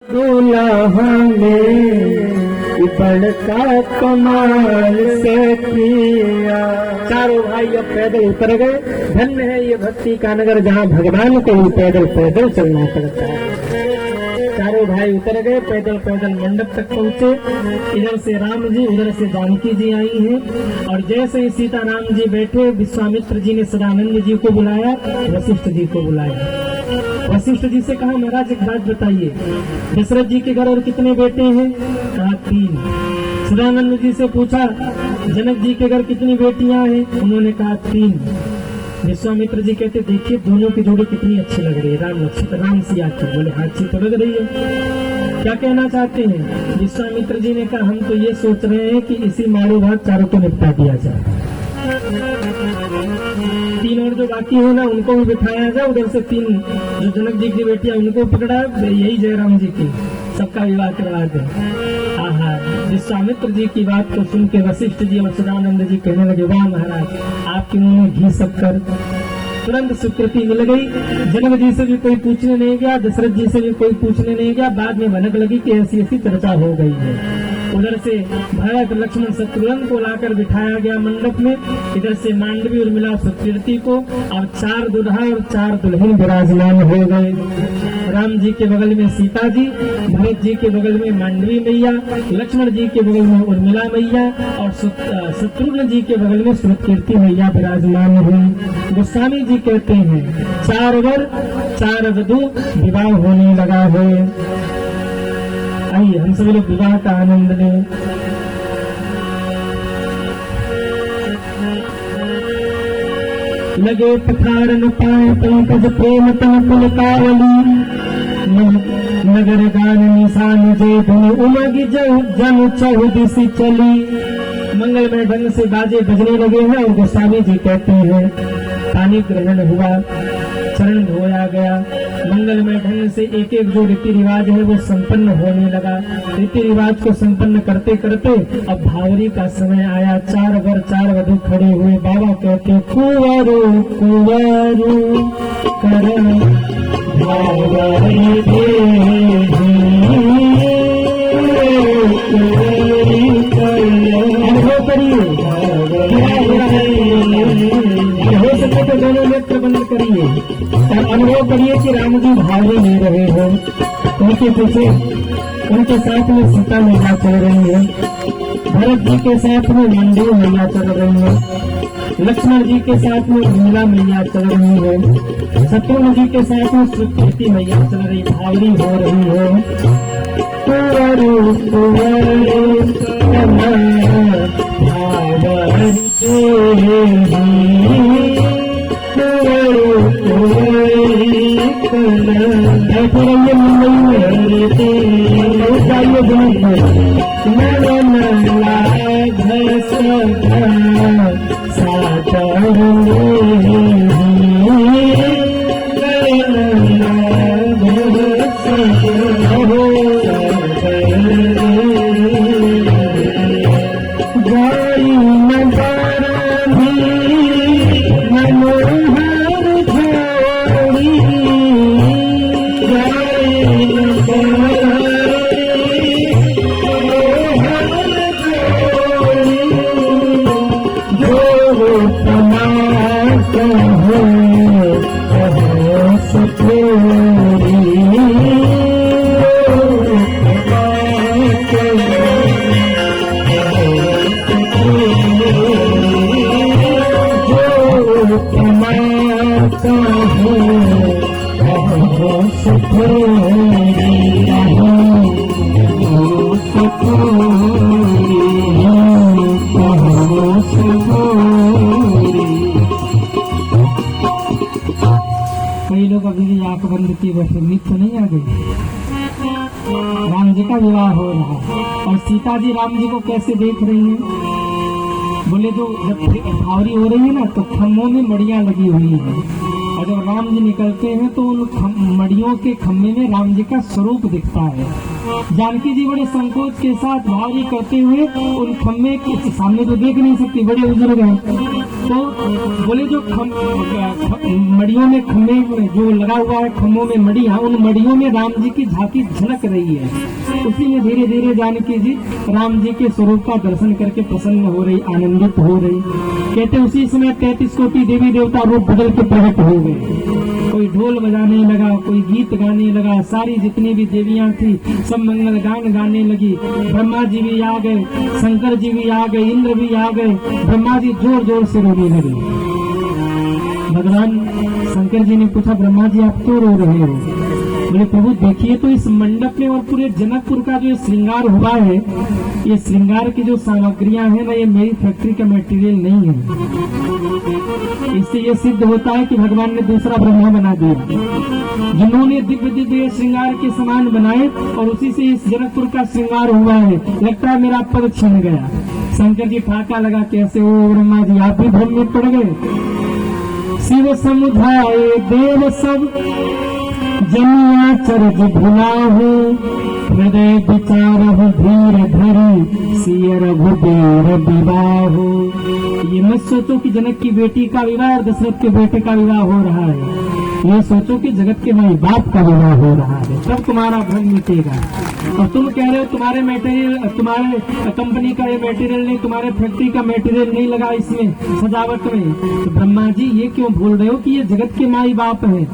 दूल्हा ने बड़का कमाल से किया। चारों भाई अब पैदल उतर गए। धन्य है ये भक्ति का नगर जहाँ भगवान को ही पैदल पैदल चलना पड़ता है। चारों भाई उतर गए, पैदल पैदल मंडप तक पहुँचे। इधर से राम जी, उधर से जानकी जी आई हैं। और जैसे ही सीता राम जी बैठे, विश्वामित्र जी ने सदानंद जी को बुलाया, वशिष्ठ जी को बुलाया। वशिष्ठ जी से कहा, महाराज एक बात बताइए, दशरथ जी के घर और कितने बेटे हैं? कहा 3। सदानंद जी से पूछा, जनक जी के घर कितनी बेटियां हैं? उन्होंने कहा 3। विश्वामित्र जी कहते, देखिए दोनों की जोड़ी कितनी अच्छी लग रही है, राम सिया की। बोले हाँ, अच्छी तो लग रही है, क्या कहना चाहते हैं? विश्वामित्र जी ने कहा, हम तो ये सोच रहे हैं कि इसी मालो भाग चारों को निपटा दिया जाए। 3 और जो बाकी हो ना, उनको भी बिठाया जाए। उधर से 3 जो जनक जी की बेटियां, उनको पकड़ा, यही जयराम जी की, सबका विवाह करवा दे। आहा, विश्वामित्र जी की बात को सुन के वशिष्ठ जी और सदानंद जी कहने लगे, वाह महाराज, आपके मुंह में घी शक्कर। तुरंत स्वीकृति मिल गई। जनक जी से भी कोई पूछने नहीं गया, दशरथ जी से भी कोई पूछने नहीं गया। बाद में भनक लगी कि ऐसी ऐसी चर्चा हो गई है। उधर से भरत लक्ष्मण शत्रुघ्न को लाकर बिठाया गया मंडप में। इधर से मांडवी और मिला सुकीर्ति को। और 4 दुल्हा और 4 दुल्हन विराजमान हो गए। राम जी के बगल में सीता जी, भरत जी के बगल में मांडवी मैया, लक्ष्मण जी के बगल में उर्मिला मैया और शत्रुघ्न जी के बगल में सुकीर्ति मैया विराजमान हुई। गोस्वामी जी कहते हैं, 4 वर 4 वधू, विवाह होने लगा है। आइए हम सभी लोग विवाह का आनंद लें। लगे पठारन पाए पंकज प्रेम तन पुलकावली, नगर गान निशान जय धुन उमगी जन चौदिसी चली। मंगलमय ढंग से बाजे बजने लगे हैं। और गोस्वामी जी कहते हैं, पानी ग्रहण हुआ, चरण धोया गया। मंगलमय ढंग से एक एक जो रीति रिवाज है वो संपन्न होने लगा। रीति रिवाज को संपन्न करते करते अब भावरी का समय आया। 4 वर 4 वधू खड़े हुए। बाबा कहते, कुंवारो कुंवारो कर भावरी देही, अनुभव करिए, हो सके तो दोनों नेत्र बंद करिए और अनुभव करिए कि राम जी भावरी ले रहे हो। उनके पीछे उनके साथ में सीता मैया चल रही है, भरत जी के साथ में मांडवी मैया चल रही है, लक्ष्मण जी के साथ में उर्मिला मैया चल रही है, शत्रुघ्न जी के साथ में सुकीर्ति मैया चल रही, भावरी हो रही है। कुंवारो कुंवारो कई लोग अभी भी आंख बंद किए बैठे, नींद तो नहीं आ गई। राम जी का विवाह हो रहा और सीता जी राम जी को कैसे देख रही हैं? बोले तो जब भावरी हो रही है ना, तो खम्भों में मड़ियां लगी हुई है। और जब राम जी निकलते हैं तो उन मड़ियों के खम्भे में राम जी का स्वरूप दिखता है। जानकी जी बड़े संकोच के साथ भावरी करते हुए उन खम्भे के सामने तो देख नहीं सकती, बड़े बुजुर्ग हैं, तो बोले जो मड़ियों में खम्भे में जो लगा हुआ है, खम्भों में मड़ियां, उन मड़ियों में राम जी की झांकी झलक रही है। उसी में धीरे धीरे जानकी जी राम जी के स्वरूप का दर्शन करके प्रसन्न हो रही, आनंदित हो रही। कहते उसी समय 33 कोटि देवी देवता रूप बदल के प्रकट हो गए। कोई ढोल बजाने लगा, कोई गीत गाने लगा, सारी जितनी भी देवियां थी सब मंगल गान गाने लगी। ब्रह्मा जी भी आ गए, शंकर जी भी आ गए, इंद्र भी आ गए। ब्रह्मा जी जोर जोर से रोने लगे। भगवान शंकर जी ने पूछा, ब्रह्मा जी आप क्यों रो रहे हो? बोले प्रभु देखिए तो इस मंडप में और पूरे जनकपुर का जो श्रृंगार हुआ है, ये श्रृंगार की जो सामग्रियां हैं ना, ये मेरी फैक्ट्री का मटेरियल नहीं है। इससे ये सिद्ध होता है कि भगवान ने दूसरा ब्रह्मा बना दिया, जिन्होंने दिव्य दिव्य श्रृंगार के सामान बनाए और उसी से इस जनकपुर का श्रृंगार हुआ है। लगता है मेरा पद छिन गया। शंकर जी ठाका लगा, कैसे हो ब्रह्मा जी, आप भी भ्रम में पड़ गए। शिव समुझाए देव सब जनिया चरज भुलाहु, हृदय विचारहु धीर धरी, सिय रघुबीर विवाहु। ये मत सोचो कि जनक की बेटी का विवाह और दशरथ के बेटे का विवाह हो रहा है। ये सोचो कि जगत के माई बाप का विवाह हो रहा है, तब तुम्हारा भ्रम मिटेगा। और तुम कह रहे हो तुम्हारे मटेरियल, तुम्हारे कंपनी का ये मटेरियल नहीं, तुम्हारे फैक्ट्री का मटेरियल नहीं लगा इसमें सजावट में। तो ब्रह्मा जी ये क्यों बोल रहे हो कि ये जगत के माई बाप है?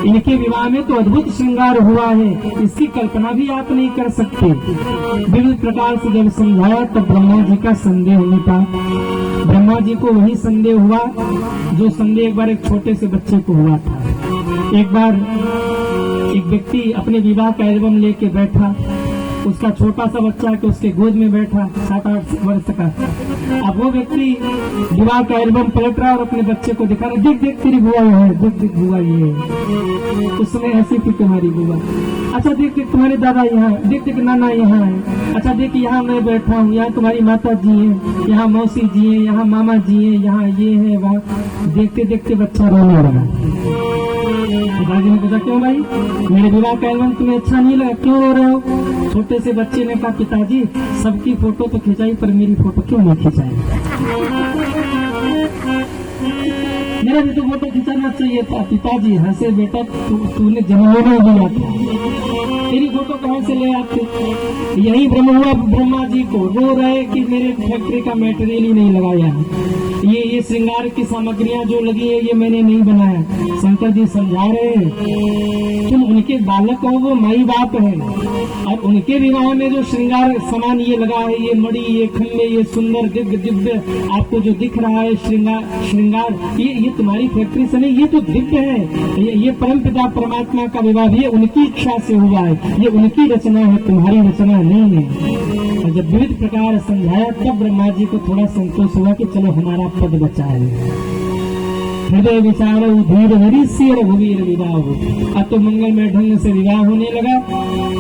इनके विवाह में तो अद्भुत श्रृंगार हुआ है, इसकी कल्पना भी आप नहीं कर सकते। विविध प्रकार से जब समझाया तब ब्रह्मा जी का संदेह मिटा। ब्रह्मा जी को वही संदेह हुआ जो संदेह एक बार एक छोटे से बच्चे को हुआ था। एक बार एक व्यक्ति अपने विवाह का एल्बम लेके बैठा, उसका छोटा सा बच्चा के उसके गोद में बैठा, 7-8 वर्ष का। अब वो व्यक्ति विवाह का एल्बम पलट रहा और अपने बच्चे को दिखा रहा, देख देख तेरी बुआ है, देख देख बुआ ये है। उस समय ऐसी थी तुम्हारी बुआ। अच्छा देख देख तुम्हारे दादा यहाँ, देख देख नाना यहाँ है। अच्छा देख यहाँ मैं बैठा हूँ, यहाँ तुम्हारी माता जी है, यहाँ मौसी जी है, यहाँ मामा जी है, यहाँ ये है वहाँ। देखते देखते बच्चा रोने लगा। पिताजी ने पूछा, क्यों भाई, मेरे विवाह का एल्बम तुम्हें अच्छा नहीं लगा, क्यों रो रहे हो? छोटे से बच्चे ने कहा, पिताजी सबकी फोटो तो खिंचाई पर मेरी फोटो क्यों नहीं खिंचाई? मेरा भी तो फोटो खिंचाना चाहिए था। पिताजी हंसे, बेटा तूने जन्म में दिया था, तेरी फोटो कहाँ से ले आते? यही भ्रम हुआ ब्रह्मा जी को, रो रहे कि मेरे फैक्ट्री का मटेरियल ही नहीं लगाया, ये श्रृंगार की सामग्रियां जो लगी है ये मैंने नहीं बनाया। शंकर जी समझा रहे हैं, तुम उनके बालक हो, वो माई बाप है, और उनके विवाह में जो श्रृंगार सामान ये लगा है, ये मणि, ये खम्भे, ये सुंदर दिव्य दिव्य आपको जो दिख रहा है श्रृंगार, ये तुम्हारी फैक्ट्री से नहीं, ये तो दिव्य है। ये परमपिता परमात्मा का विवाह, ये उनकी इच्छा से हुआ है, ये उनकी रचना है, तुम्हारी रचना नहीं है। और जब विविध प्रकार समझाया तब ब्रह्मा जी को थोड़ा संतोष हुआ कि चलो हमारा पद बचा है। हृदय विचार धीर हरि सिय रघुवीर विवाह हो। अब तो मंगलमय ढंग से विवाह होने लगा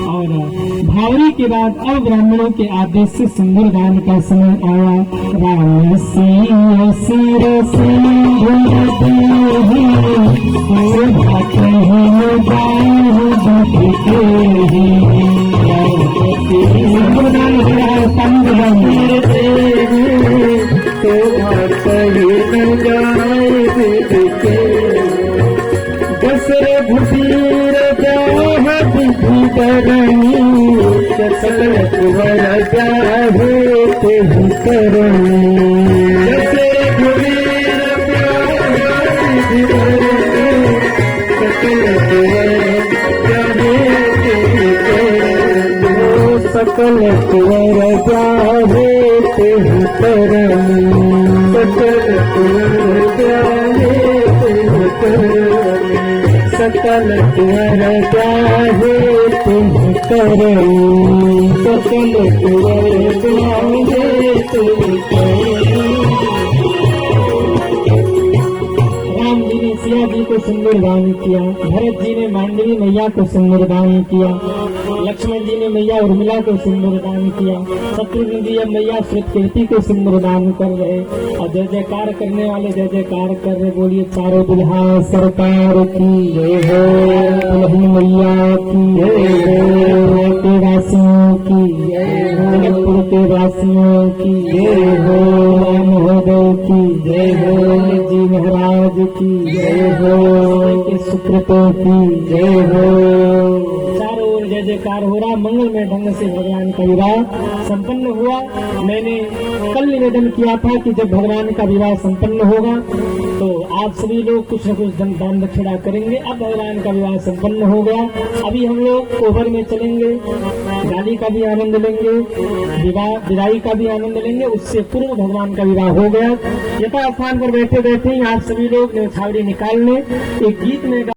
और भावरी के बाद अब ब्राह्मणों के आदेश से सिंदूर दान का समय आया। राम सिंह सिर सिंदूर दशरथ धीर जाहत करनी, सकल कुंवर जाहे तेहि करनी। दशरथ धीर जाहत करनी, सकल कुंवर जाहे तेहि करनी। सकल कुंवर जाहे तेहि करनी, सकल कुंवर जाहे तेहि करनी। सकल कुंवर जाहे तेहि करनी, सकल कुंवर जाहे तेहि करनी। राम जी ने सिया जी को सिंदूर दान किया, भरत जी ने मांडवी मैया को सिंदूर दान किया, लक्ष्मण जी ने मैया उर्मिला को सिंदूर दान किया, शत्रुघ्न जी अब मैया श्रुतकीर्ति को सिंदूर दान कर रहे और जय जयकार करने वाले जय जयकार कर रहे। बोलिए चारों दुल्हा सरकार की जय हो, दुल्हन मैया की जय हो। संतों की जय हो। चारों ओर जय जयकार हो रहा, मंगलमय ढंग से भगवान का विवाह संपन्न हुआ। मैंने कल निवेदन किया था कि जब भगवान का विवाह संपन्न होगा तो आप सभी लोग कुछ न कुछ दान दक्षिणा करेंगे। अब भगवान का विवाह संपन्न हो गया, अभी हम लोग कोहबर में चलेंगे, गाली का भी आनंद लेंगे, विदाई का भी आनंद लेंगे। उससे पूर्व भगवान का विवाह हो गया। यथा स्थान पर बैठे बैठे ही आप सभी लोग न्यौछावड़ी निकालने एक गीत में